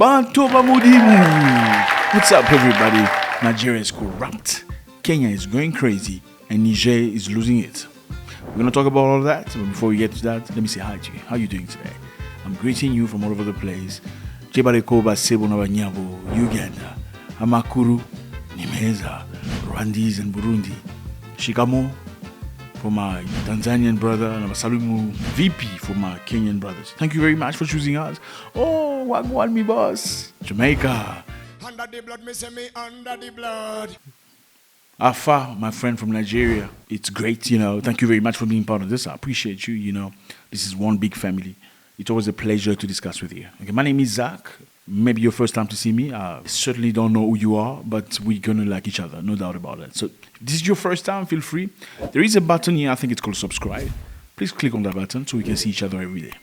Banto Bamudimu. What's up, everybody? Nigeria is corrupt, Kenya is going crazy, and Niger is losing it. We're going to talk about all of that, but before we get to that, let me say hi to you. How are you doing today? I'm greeting you from all over the place. Jebarekoba, Sebo, Nyabo, Uganda, Amakuru, Nimeza, Rwandese and Burundi, Shikamo for my Tanzanian brother, and Salumu VP for my Kenyan brothers. Thank you very much for choosing us. Oh, Wagwan me boss, Jamaica. Under the blood, me say me under the blood. Afa, my friend from Nigeria. It's great, Thank you very much for being part of this. I appreciate you, This is one big family. It's always a pleasure to discuss with you. Okay, my name is Zack. Maybe your first time to see me. I certainly don't know who you are, but we're going to like each other, no doubt about it. So if this is your first time, feel free. There is a button here, I think it's called subscribe. Please click on that button so we can see each other every day.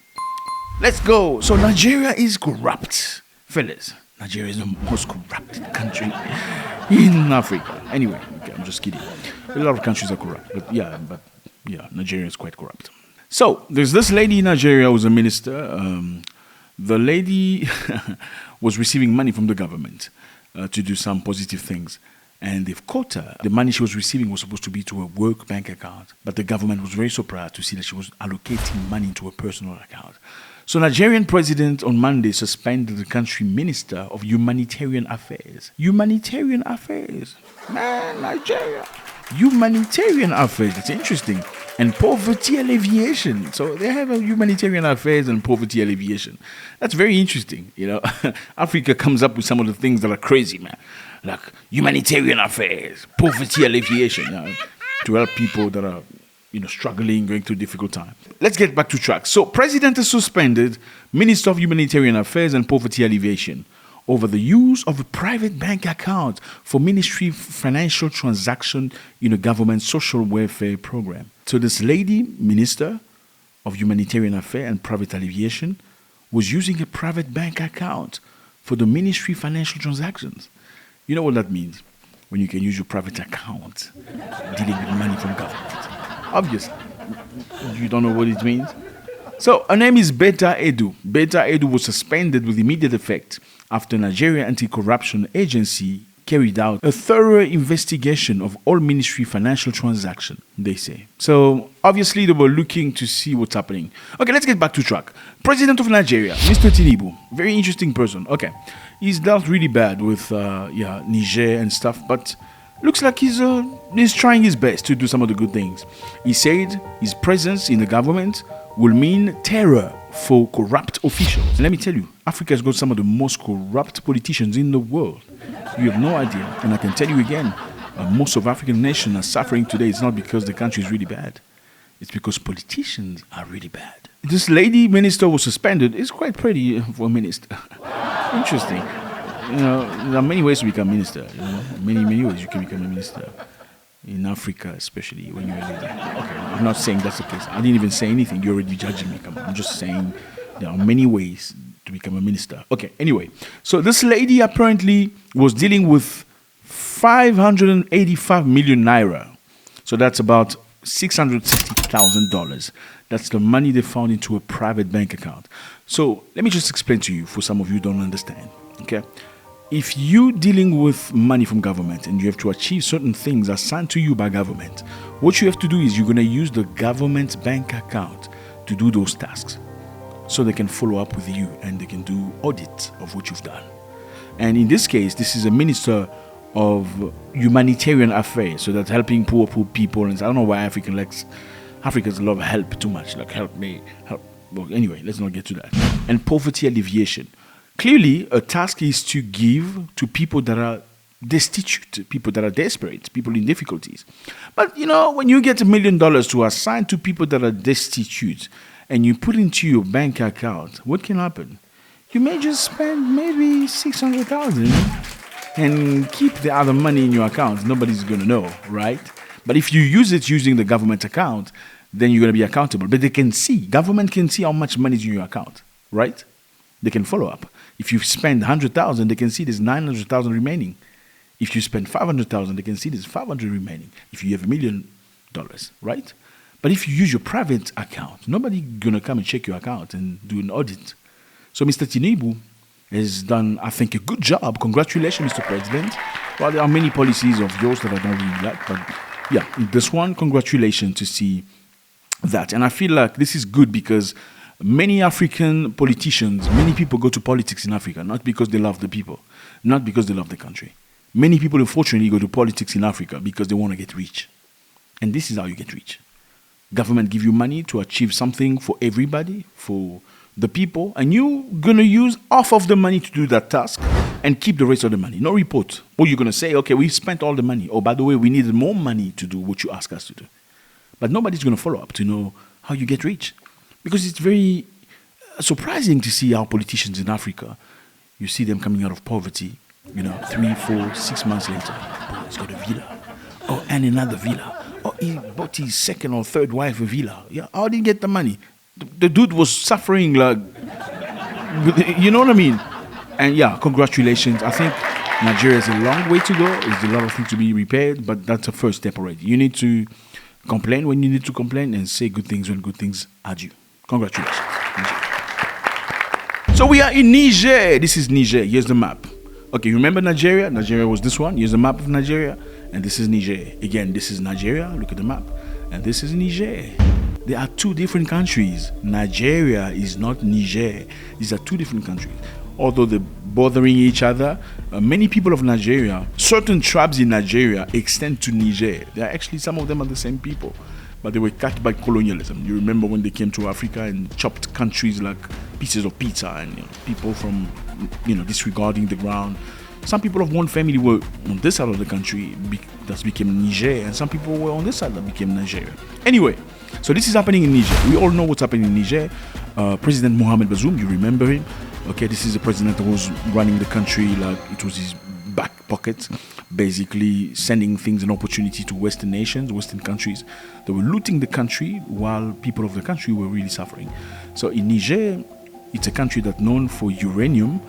Let's go. So Nigeria is corrupt. Fellas, Nigeria is the most corrupt country in Africa. Anyway, okay, I'm just kidding. A lot of countries are corrupt, but yeah, Nigeria is quite corrupt. So there's this lady in Nigeria who's a minister. The lady was receiving money from the government to do some positive things, and they've caught her. The money she was receiving was supposed to be to a work bank account, but the government was very surprised to see that she was allocating money into a personal account. So Nigerian president on Monday suspended the country minister of humanitarian affairs. Humanitarian affairs. Man, Nigeria. Humanitarian affairs. It's interesting. And poverty alleviation. So they have a humanitarian affairs and poverty alleviation. That's very interesting. Africa comes up with some of the things that are crazy, man. Like humanitarian affairs, poverty alleviation, to help people that are struggling, going through difficult time. Let's get back to track. So, President has suspended Minister of Humanitarian Affairs and Poverty Alleviation over the use of a private bank account for Ministry Financial Transaction in a government social welfare program. So, this lady, Minister of Humanitarian Affairs and Private Alleviation, was using a private bank account for the Ministry Financial Transactions. You know what that means? When you can use your private account dealing with money from government. Obviously, you don't know what it means. So, her name is Beta Edu. Beta Edu was suspended with immediate effect after Nigeria Anti-Corruption Agency carried out a thorough investigation of all ministry financial transactions, they say. So, obviously, they were looking to see what's happening. Okay, let's get back to track. President of Nigeria, Mr. Tinubu, very interesting person. Okay, he's dealt really bad with Niger and stuff, but looks like he's trying his best to do some of the good things. He said his presence in the government will mean terror for corrupt officials. And let me tell you, Africa has got some of the most corrupt politicians in the world. You have no idea. And I can tell you again, most of African nations are suffering today. It's not because the country is really bad. It's because politicians are really bad. This lady minister was suspended. It's quite pretty for a minister. Interesting. There are many ways to become minister. Many ways you can become a minister. In Africa, especially when you're a leader. Okay, I'm not saying that's the case. I didn't even say anything. You're already judging me. Come on. I'm just saying there are many ways to become a minister. Okay, anyway. So this lady apparently was dealing with 585 million naira. So that's about $660,000. That's the money they found into a private bank account. So let me just explain to you for some of you who don't understand. Okay? If you're dealing with money from government and you have to achieve certain things assigned to you by government, what you have to do is you're going to use the government bank account to do those tasks so they can follow up with you and they can do audit of what you've done. And in this case, this is a minister of humanitarian affairs, so that's helping poor people. And I don't know why Africans love help too much, like help me, help. Well, anyway, let's not get to that. And poverty alleviation. Clearly, a task is to give to people that are destitute, people that are desperate, people in difficulties. But, when you get $1 million to assign to people that are destitute and you put into your bank account, what can happen? You may just spend maybe $600,000 and keep the other money in your account. Nobody's going to know, right? But if you use it using the government account, then you're going to be accountable. But government can see how much money is in your account, right? They can follow up. If you spend 100,000, they can see there's 900,000 remaining. If you spend 500,000, they can see there's 500 remaining. If you have $1 million, right? But if you use your private account, nobody's gonna come and check your account and do an audit. So Mr. Tinubu has done, I think, a good job. Congratulations, Mr. President. Well, there are many policies of yours that I don't really like, but yeah, this one, congratulations to see that. And I feel like this is good because many African politicians, many people go to politics in Africa, not because they love the people, not because they love the country. Many people, unfortunately, go to politics in Africa because they want to get rich. And this is how you get rich. Government give you money to achieve something for everybody, for the people, and you're going to use half of the money to do that task and keep the rest of the money. No report. Or you're going to say, okay, we spent all the money. Oh, by the way, we needed more money to do what you ask us to do. But nobody's going to follow up to know how you get rich. Because it's very surprising to see our politicians in Africa, you see them coming out of poverty, 3, 4, 6 months later. Oh, he's got a villa. Oh, and another villa. Oh, he bought his second or third wife a villa. Yeah, how did he get the money? The dude was suffering like, you know what I mean? And yeah, congratulations. I think Nigeria has a long way to go. There's a lot of things to be repaired, but that's a first step already. You need to complain when you need to complain and say good things when good things are due. Congratulations. So we are in Niger. This is Niger. Here's the map. Okay, you remember Nigeria? Nigeria was this one. Here's the map of Nigeria. And this is Niger. Again, this is Nigeria. Look at the map. And this is Niger. There are two different countries. Nigeria is not Niger. These are two different countries. Although they're bothering each other, many people of Nigeria, certain tribes in Nigeria extend to Niger. They are actually, some of them are the same people, but they were cut by colonialism. You remember when they came to Africa and chopped countries like pieces of pizza, and people from, disregarding the ground. Some people of one family were on this side of the country that became Niger, and some people were on this side that became Nigeria. Anyway, so this is happening in Niger. We all know what's happening in Niger. President Mohamed Bazoum, you remember him? Okay, this is the president that was running the country like it was his back pocket, basically sending things and opportunity to Western nations, Western countries that were looting the country while people of the country were really suffering. So in Niger, it's a country that's known for uranium.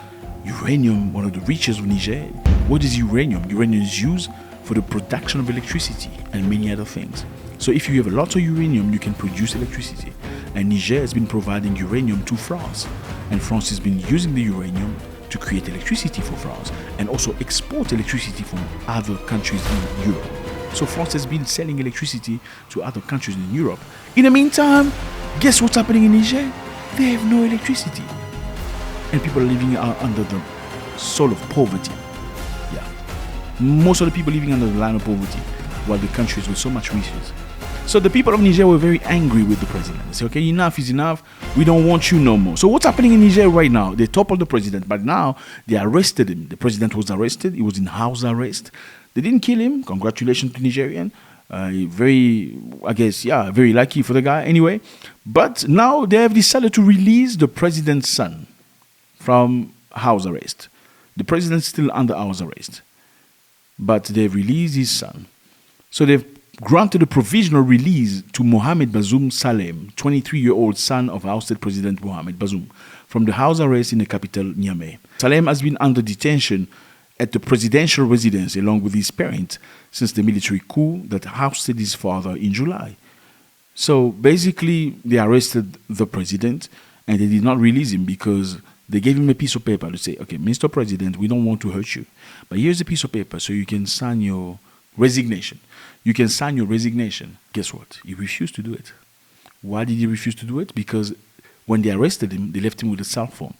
Uranium, one of the riches of Niger. What is uranium? Uranium is used for the production of electricity and many other things. So if you have a lot of uranium, you can produce electricity. And Niger has been providing uranium to France. And France has been using the uranium to create electricity for France and also export electricity from other countries in Europe. So France has been selling electricity to other countries in Europe. In the meantime, guess what's happening in Niger? They have no electricity. And people are living under the soul of poverty. Yeah. Most of the people living under the line of poverty, while the countries with so much riches. So the people of Niger were very angry with the president. They said, okay, enough is enough. We don't want you no more. So what's happening in Niger right now? They toppled the president, but now they arrested him. The president was arrested. He was in house arrest. They didn't kill him. Congratulations to Nigerian. Very lucky for the guy anyway. But now they have decided to release the president's son from house arrest. The president's still under house arrest. But they've released his son. So they've granted a provisional release to Mohamed Bazoum Salem, 23-year-old son of ousted President Mohamed Bazoum, from the house arrest in the capital, Niamey. Salem has been under detention at the presidential residence along with his parents since the military coup that ousted his father in July. So basically, they arrested the president and they did not release him because they gave him a piece of paper to say, okay, Mr. President, we don't want to hurt you, but here's a piece of paper so you can sign your resignation. You can sign your resignation. Guess what? He refused to do it. Why did he refuse to do it? Because when they arrested him, they left him with a cell phone.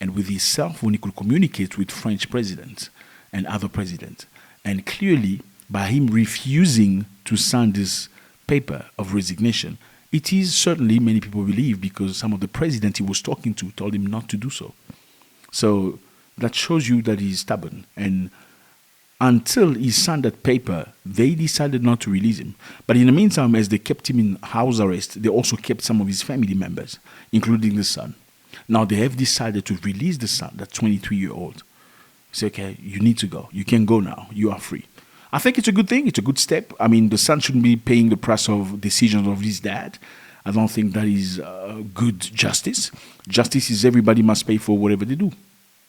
And with his cell phone, he could communicate with French presidents and other presidents. And clearly, by him refusing to sign this paper of resignation, it is certainly, many people believe, because some of the presidents he was talking to told him not to do so. So that shows you that he's stubborn. And until he signed that paper, they decided not to release him. But in the meantime, as they kept him in house arrest, they also kept some of his family members, including the son. Now they have decided to release the son, that 23-year-old. Say, okay, you need to go. You can go now. You are free. I think it's a good thing. It's a good step. I mean, the son shouldn't be paying the price of decisions of his dad. I don't think that is good justice. Justice is everybody must pay for whatever they do.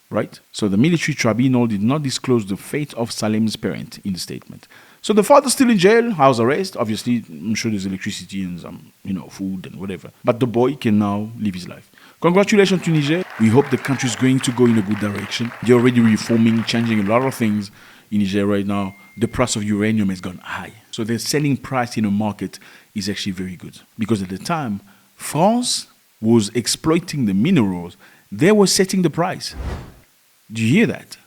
right? So the military tribunal did not disclose the fate of Salem's parent in the statement. So the father's still in jail, house arrest. Obviously, I'm sure there's electricity and some, food and whatever. But the boy can now live his life. Congratulations to Niger. We hope the country is going to go in a good direction. They're already reforming, changing a lot of things in Niger right now. The price of uranium has gone high. So the selling price in the market is actually very good. Because at the time, France was exploiting the minerals. They were setting the price. Do you hear that?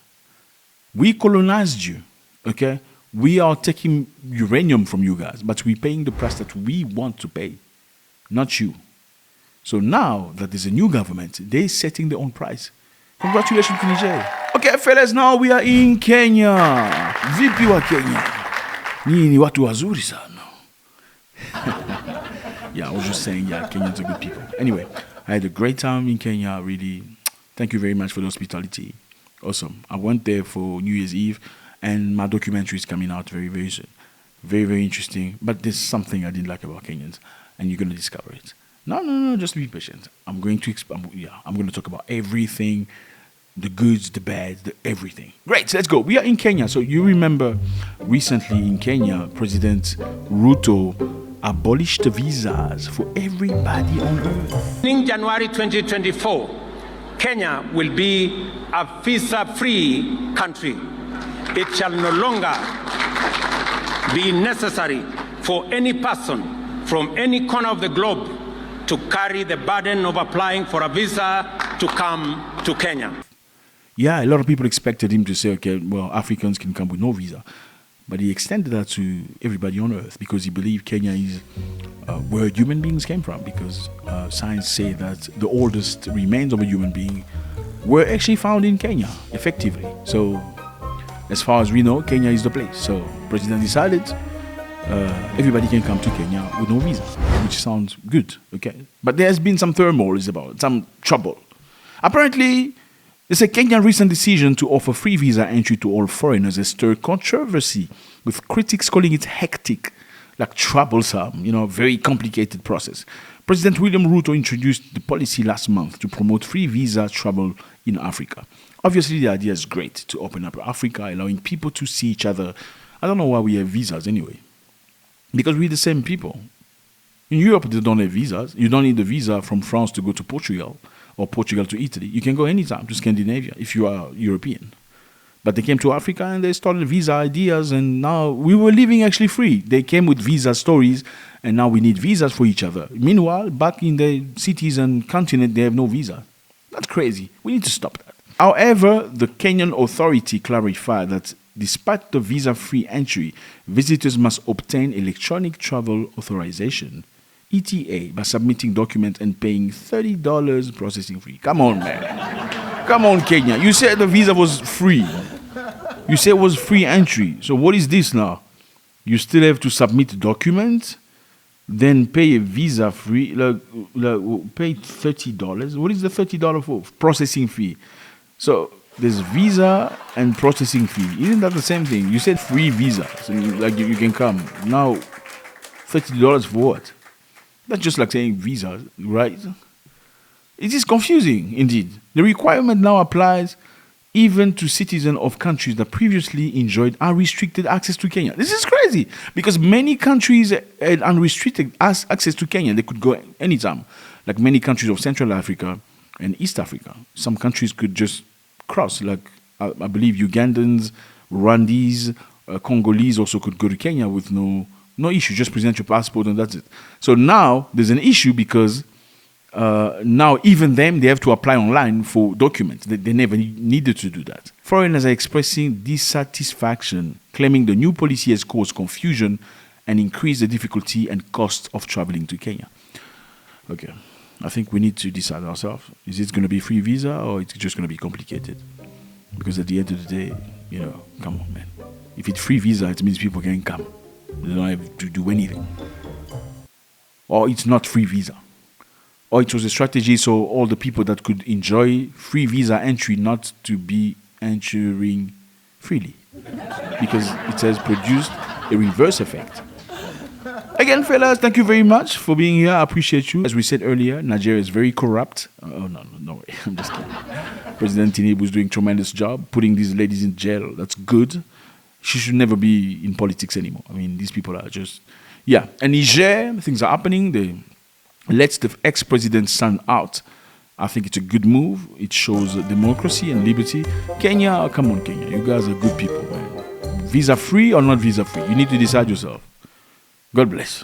We colonized you, okay? We are taking uranium from you guys, but we're paying the price that we want to pay, not you. So now that there's a new government, they're setting their own price. Congratulations to Niger. Okay, fellas, now we are in Kenya. Vipi wa Kenya? Ni watu wazuri sana. Yeah, I was just saying, yeah, Kenyans are good people. Anyway, I had a great time in Kenya, really. Thank you very much for the hospitality. Awesome. I went there for New Year's Eve, and my documentary is coming out very, very soon. Very, very interesting. But there's something I didn't like about Kenyans, and you're going to discover it. No, just be patient. I'm going to talk about everything, the goods, the bad, the everything. Great, let's go. We are in Kenya. So you remember recently in Kenya, President Ruto abolished the visas for everybody on earth. In January 2024, Kenya will be a visa-free country. It shall no longer be necessary for any person from any corner of the globe to carry the burden of applying for a visa to come to Kenya. Yeah, a lot of people expected him to say, okay, well, Africans can come with no visa. But he extended that to everybody on earth because he believed Kenya is where human beings came from, because science say that the oldest remains of a human being were actually found in Kenya, effectively. So as far as we know, Kenya is the place. So President decided everybody can come to Kenya with no visa, which sounds good, okay? But there has been some turmoil about it, some trouble. Apparently, there's a Kenyan recent decision to offer free visa entry to all foreigners has stirred controversy, with critics calling it hectic, like troublesome, very complicated process. President William Ruto introduced the policy last month to promote free visa travel in Africa. Obviously, the idea is great to open up Africa, allowing people to see each other. I don't know why we have visas anyway. Because we're the same people. In Europe, they don't have visas. You don't need a visa from France to go to Portugal or Portugal to Italy. You can go anytime to Scandinavia if you are European. But they came to Africa and they started visa ideas, and now we were living actually free. They came with visa stories, and now we need visas for each other. Meanwhile, back in the cities and continent, they have no visa. That's crazy. We need to stop that. However, the Kenyan authority clarified that despite the visa-free entry, visitors must obtain electronic travel authorization, ETA, by submitting documents and paying $30 processing fee. Come on, man. Come on, Kenya. You said the visa was free. You said it was free entry. So what is this now? You still have to submit documents, then pay a visa free, pay $30. What is the $30 for? Processing fee. So there's visa and processing fee. Isn't that the same thing? You said free visa, so you can come. Now, $30 for what? That's just like saying visa, right? It is confusing, indeed. The requirement now applies even to citizens of countries that previously enjoyed unrestricted access to Kenya. This is crazy, because many countries had unrestricted access to Kenya. They could go anytime, like many countries of Central Africa and East Africa. Some countries could just cross, like I believe Ugandans, Rwandese, Congolese also could go to Kenya with no issue. Just present your passport and that's it. So now there's an issue because now even them, they have to apply online for documents. They never needed to do that. Foreigners are expressing dissatisfaction, claiming the new policy has caused confusion and increased the difficulty and cost of traveling to Kenya. Okay, I think we need to decide ourselves. Is it going to be free visa or it's just going to be complicated? Because at the end of the day, come on, man. If it's free visa, it means people can come. They don't have to do anything. Or it's not free visa. Or it was a strategy so all the people that could enjoy free visa entry not to be entering freely. Because it has produced a reverse effect. Again, fellas, thank you very much for being here. I appreciate you. As we said earlier, Nigeria is very corrupt. Oh, no way. I'm just kidding. President Tinubu is doing a tremendous job putting these ladies in jail. That's good. She should never be in politics anymore. I mean, these people are just, yeah. And Niger, things are happening. They let the ex-president stand out. I think it's a good move. It shows democracy and liberty. Kenya, come on, Kenya. You guys are good people, man. Visa free or not visa free? You need to decide yourself. God bless.